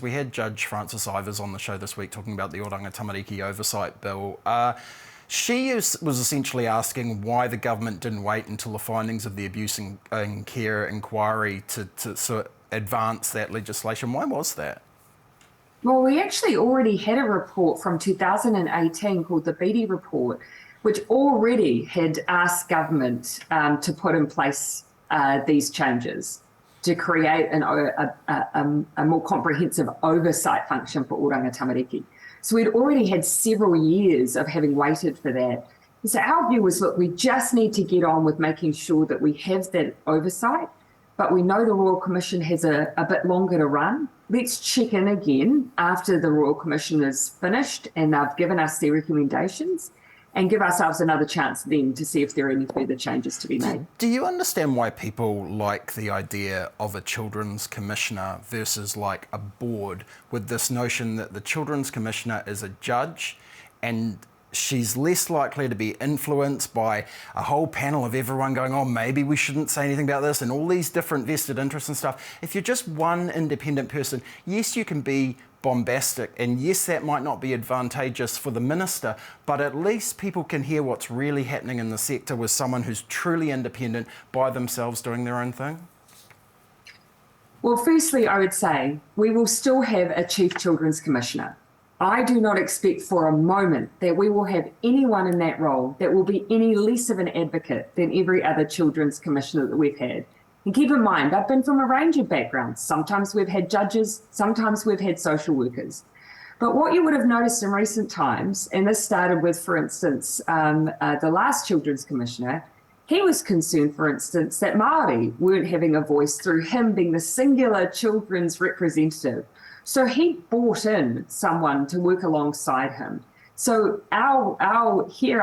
We had Judge Frances Ivers on the show this week talking about the Oranga Tamariki Oversight Bill. She was essentially asking why the government didn't wait until the findings of the abuse and care inquiry to sort of advance that legislation. Why was that? Well, we actually already had a report from 2018 called the Beattie Report, which already had asked government to put in place these changes to create a more comprehensive oversight function for Oranga Tamariki. So we'd already had several years of having waited for that. And so our view was, look, we just need to get on with making sure that we have that oversight, but we know the Royal Commission has a bit longer to run. Let's check in again after the Royal Commission is finished and they've given us their recommendations, and give ourselves another chance then to see if there are any further changes to be made. Do you understand why people like the idea of a Children's Commissioner versus like a board, with this notion that the Children's Commissioner is a judge and she's less likely to be influenced by a whole panel of everyone going, oh, maybe we shouldn't say anything about this, and all these different vested interests and stuff. If you're just one independent person, yes, you can be bombastic, and yes, that might not be advantageous for the minister, but at least people can hear what's really happening in the sector with someone who's truly independent by themselves doing their own thing. Well, firstly, I would say we will still have a Chief Children's Commissioner. I do not expect for a moment that we will have anyone in that role that will be any less of an advocate than every other Children's Commissioner that we've had. And keep in mind, I've been from a range of backgrounds. Sometimes we've had judges, sometimes we've had social workers. But what you would have noticed in recent times, and this started with, for instance, the last Children's Commissioner, he was concerned, for instance, that Māori weren't having a voice through him being the singular children's representative. So he brought in someone to work alongside him. So our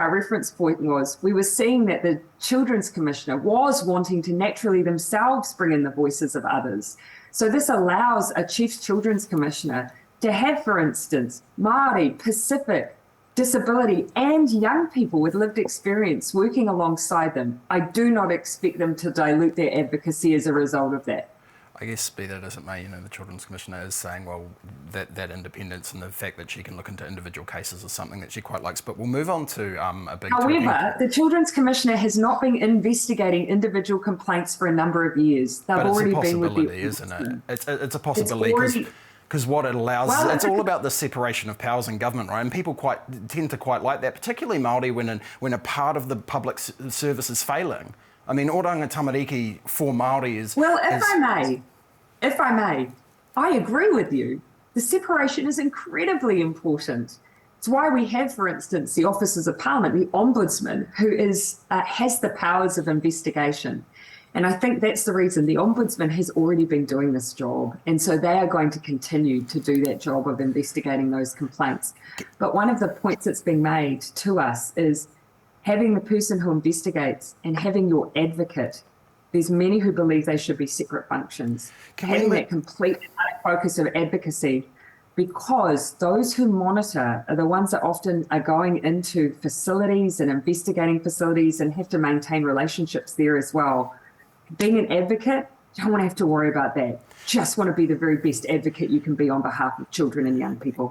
reference point was, we were seeing that the Children's Commissioner was wanting to naturally themselves bring in the voices of others. So this allows a Chief Children's Commissioner to have, for instance, Māori, Pacific, disability and young people with lived experience working alongside them. I do not expect them to dilute their advocacy as a result of that. I guess, be that as it may, the Children's Commissioner is saying, well, that independence and the fact that she can look into individual cases is something that she quite likes. But we'll move on to a big topic. However, the Children's Commissioner has not been investigating individual complaints for a number of years. They've already been with the... But it's a possibility, isn't it? It's a possibility because what it allows, it's all about the separation of powers in government, right? And people tend to quite like that, particularly Māori when a part of the public service is failing. I mean, Oranga Tamariki for Māori is... Well, if I may, I agree with you. The separation is incredibly important. It's why we have, for instance, the Officers of Parliament, the Ombudsman, who has the powers of investigation. And I think that's the reason the Ombudsman has already been doing this job. And so they are going to continue to do that job of investigating those complaints. But one of the points that's been made to us is having the person who investigates and having your advocate. There's many who believe they should be separate functions. Having that complete focus of advocacy, because those who monitor are the ones that often are going into facilities and investigating facilities and have to maintain relationships there as well. Being an advocate, you don't want to have to worry about that. Just want to be the very best advocate you can be on behalf of children and young people.